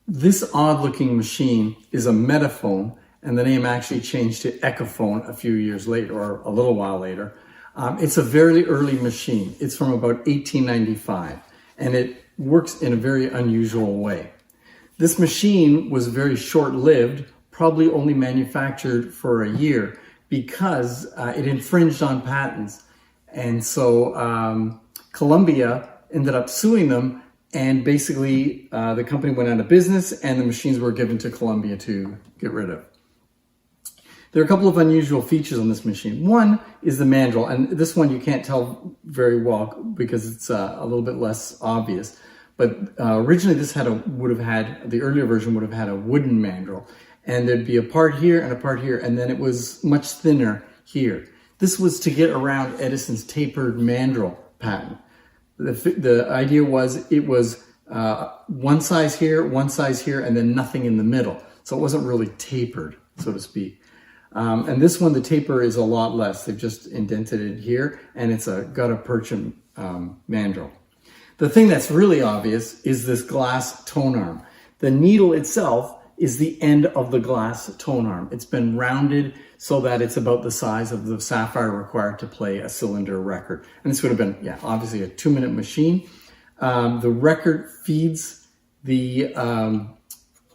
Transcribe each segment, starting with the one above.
This odd-looking machine is a Metaphone, and the name actually changed to Echophone a few years later, or a little while later. It's a very early machine. It's from about 1895, and it works in a very unusual way. This machine was very short-lived, probably only manufactured for a year, because it infringed on patents. And so Columbia ended up suing them, and basically the company went out of business and the machines were given to Columbia to get rid of. There are a couple of unusual features on this machine. One is the mandrel, and this one you can't tell very well because it's a little bit less obvious. But originally this the earlier version would have had a wooden mandrel, and there'd be a part here and a part here, and then it was much thinner here. This was to get around Edison's tapered mandrel patent. The idea was it was one size here, and then nothing in the middle. So it wasn't really tapered, so to speak. And this one, the taper is a lot less. They've just indented it here, and it's a gutta-percha mandrel. The thing that's really obvious is this glass tone arm. The needle itself is the end of the glass tone arm. It's been rounded so that it's about the size of the sapphire required to play a cylinder record. And this would have been, yeah, obviously a 2-minute machine. The record feeds the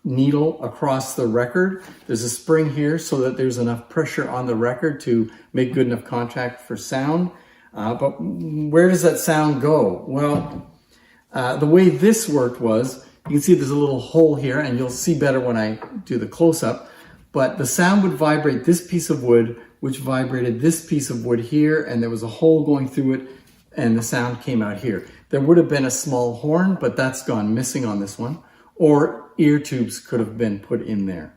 needle across the record. There's a spring here so that there's enough pressure on the record to make good enough contact for sound. But where does that sound go? Well, the way this worked was, you can see there's a little hole here, and you'll see better when I do the close-up, but the sound would vibrate this piece of wood, which vibrated this piece of wood here, and there was a hole going through it, and the sound came out here. There would have been a small horn, but that's gone missing on this one, or ear tubes could have been put in there.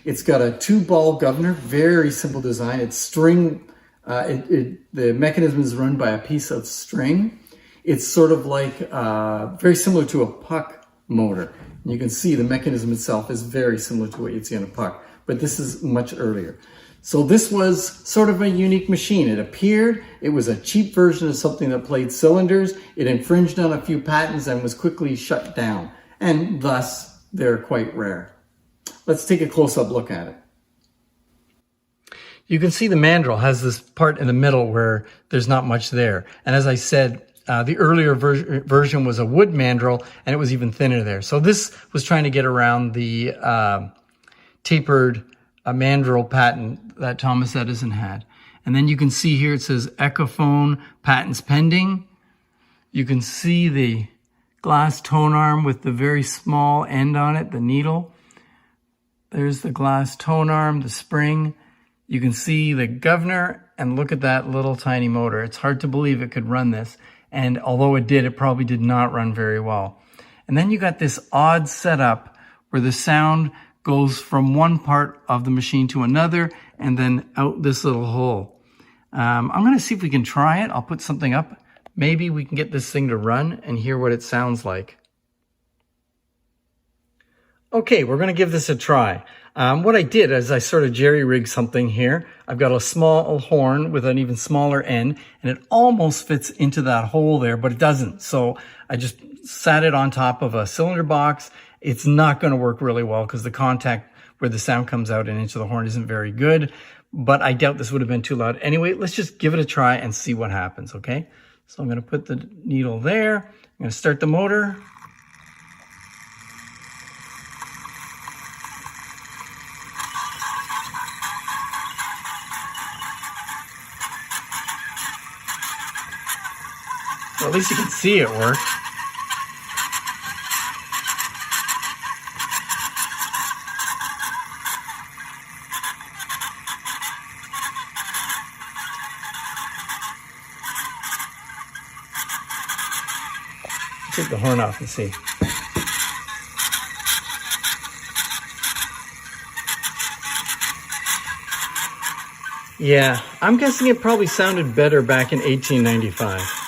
It's got a 2-ball governor, very simple design. It's string, the mechanism is run by a piece of string. It's sort of like, very similar to a puck motor. And you can see the mechanism itself is very similar to what you'd see on a puck, but this is much earlier. So this was sort of a unique machine. It appeared, it was a cheap version of something that played cylinders. It infringed on a few patents and was quickly shut down. And thus, they're quite rare. Let's take a close-up look at it. You can see the mandrel has this part in the middle where there's not much there. And as I said, the earlier version was a wood mandrel, and it was even thinner there. So this was trying to get around the tapered mandrel patent that Thomas Edison had. And then you can see here it says Echophone, patents pending. You can see the glass tone arm with the very small end on it, the needle. There's the glass tone arm, the spring. You can see the governor, and look at that little tiny motor. It's hard to believe it could run this. And although it did, it probably did not run very well. And then you got this odd setup where the sound goes from one part of the machine to another and then out this little hole. I'm going to see if we can try it. I'll put something up. Maybe we can get this thing to run and hear what it sounds like. Okay, we're going to give this a try. What I did is I sort of jerry-rigged something here. I've got a small horn with an even smaller end, and it almost fits into that hole there, but it doesn't. So I just sat it on top of a cylinder box. It's not going to work really well because the contact where the sound comes out and into the horn isn't very good, but I doubt this would have been too loud. Anyway, let's just give it a try and see what happens, okay? So I'm going to put the needle there. I'm going to start the motor. Well, at least you can see it work. Take the horn off and see. Yeah, I'm guessing it probably sounded better back in 1895.